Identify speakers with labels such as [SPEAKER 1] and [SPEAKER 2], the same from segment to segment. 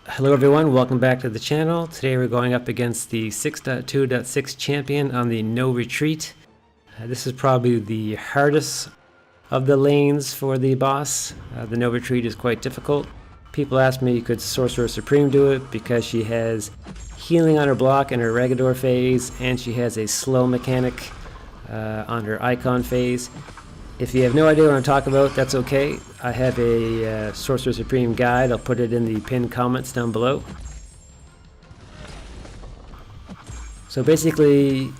[SPEAKER 1] Hello everyone, welcome back to the channel. Today we're going up against the 6.2.6 champion on the No Retreat. This is probably the hardest of the lanes for the boss. The No Retreat is quite difficult. People ask me, could Sorcerer Supreme do it? Because she has healing on her block in her Regador phase, and she has a slow mechanic on her icon phase. If you have no idea what I'm talking about, that's okay. I have a Sorcerer Supreme guide. I'll put it in the pinned comments down below. So basically,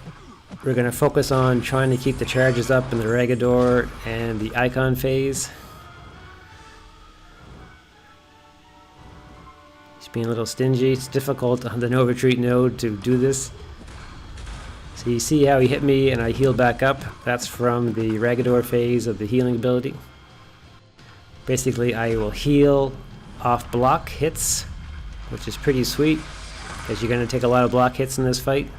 [SPEAKER 1] we're going to focus on trying to keep the charges up in the Regador and the icon phase. He's being a little stingy. It's difficult on the No Retreat node to do this. So you see how he hit me and I heal back up. That's from the Regador phase of the healing ability. Basically, I will heal off block hits, which is pretty sweet, because you're going to take a lot of block hits in this fight.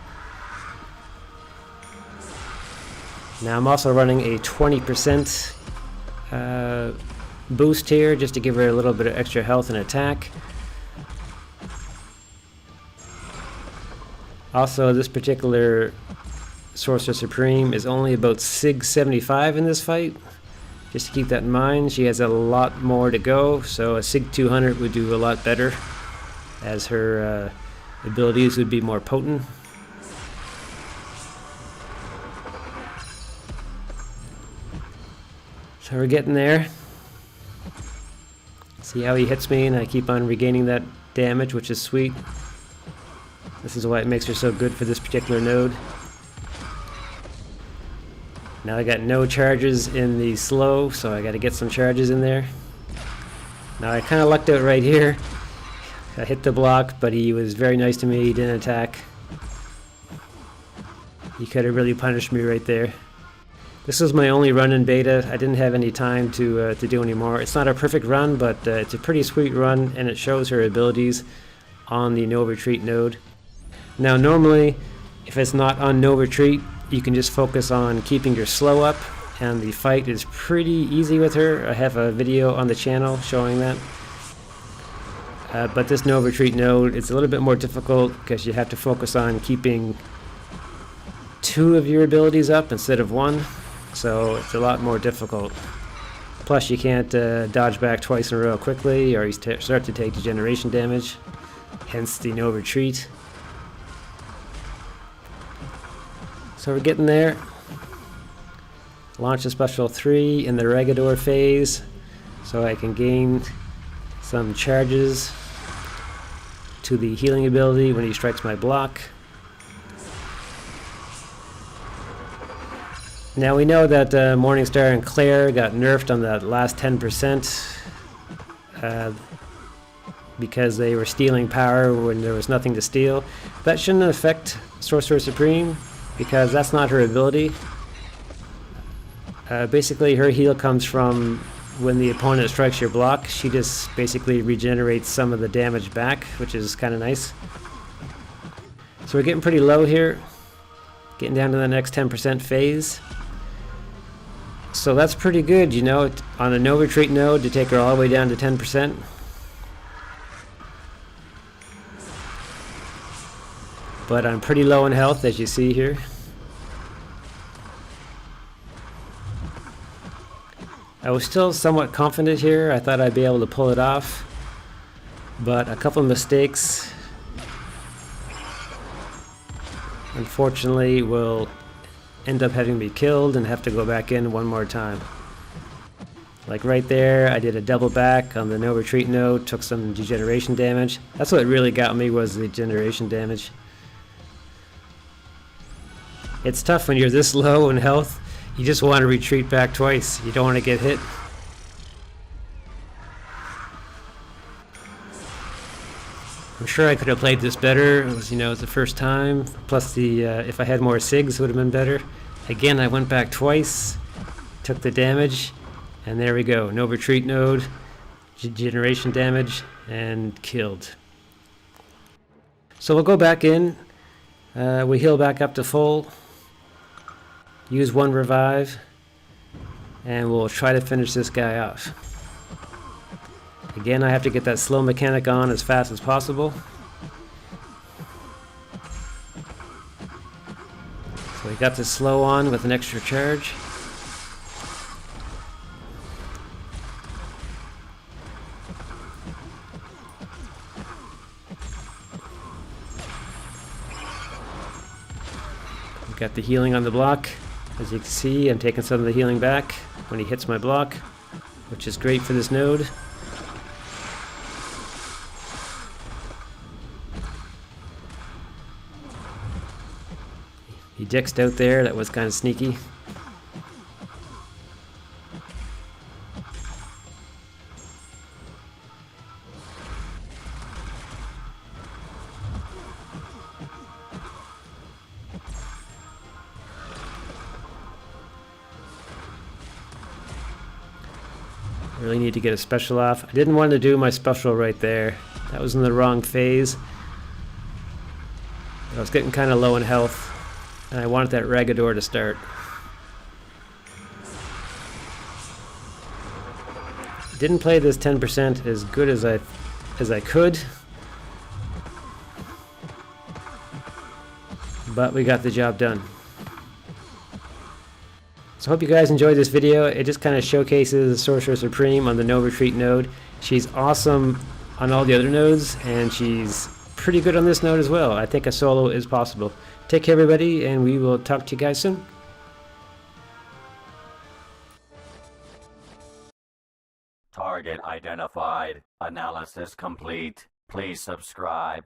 [SPEAKER 1] Now I'm also running a 20% boost here, just to give her a little bit of extra health and attack. Also, this particular Sorcerer Supreme is only about SIG 75 in this fight. Just to keep that in mind, she has a lot more to go, so a SIG 200 would do a lot better, as her abilities would be more potent. So we're getting there. See how he hits me and I keep on regaining that damage, which is sweet. This is why it makes her so good for this particular node. Now I got no charges in the slow, so I got to get some charges in there. Now I kind of lucked out right here. I hit the block, but he was very nice to me. He didn't attack. He could have really punished me right there. This was my only run in beta. I didn't have any time to do any more. It's not a perfect run, but it's a pretty sweet run, and it shows her abilities on the No Retreat node. Now normally, if it's not on No Retreat, you can just focus on keeping your slow up, and the fight is pretty easy with her. I have a video on the channel showing that. But this No Retreat node, it's a little bit more difficult because you have to focus on keeping 2 of your abilities up instead of 1, so it's a lot more difficult. Plus you can't dodge back twice in a row quickly, or you start to take degeneration damage, hence the No Retreat. So we're getting there. Launch a special 3 in the Regador phase, so I can gain some charges to the healing ability when he strikes my block. Now we know that Morningstar and Claire got nerfed on that last 10% because they were stealing power when there was nothing to steal. That shouldn't affect Sorcerer Supreme, because that's not her ability. Basically her heal comes from when the opponent strikes your block. She just basically regenerates some of the damage back, which is kind of nice. So we're getting pretty low here, getting down to the next 10% phase. So that's pretty good, you know, on a No Retreat node to take her all the way down to 10%. But I'm pretty low in health, as you see here. I was still somewhat confident here. I thought I'd be able to pull it off, but a couple of mistakes, unfortunately, will end up having me killed and have to go back in one more time. Like right there, I did a double back on the No Retreat node, took some degeneration damage. That's what really got me, was the degeneration damage. It's tough when you're this low in health. You just want to retreat back twice. You don't want to get hit. I'm sure I could have played this better. It was, you know, it's the first time. Plus the if I had more SIGs, it would have been better. Again, I went back twice, took the damage, and there we go. No Retreat node, degeneration damage, and killed. So we'll go back in. We heal back up to full. Use 1 revive, and we'll try to finish this guy off. Again, I have to get that slow mechanic on as fast as possible. So we got the slow on with an extra charge. We got the healing on the block. As you can see, I'm taking some of the healing back when he hits my block, which is great for this node. He dixed out there, that was kind of sneaky. Really need to get a special off. I didn't want to do my special right there. That was in the wrong phase. I was getting kind of low in health, and I wanted that Ragador to start. Didn't play this 10% as good as I could, but we got the job done. So I hope you guys enjoyed this video. It just kind of showcases Sorcerer Supreme on the No Retreat node. She's awesome on all the other nodes, and she's pretty good on this node as well. I think a solo is possible. Take care, everybody, and we will talk to you guys soon.
[SPEAKER 2] Target identified. Analysis complete. Please subscribe.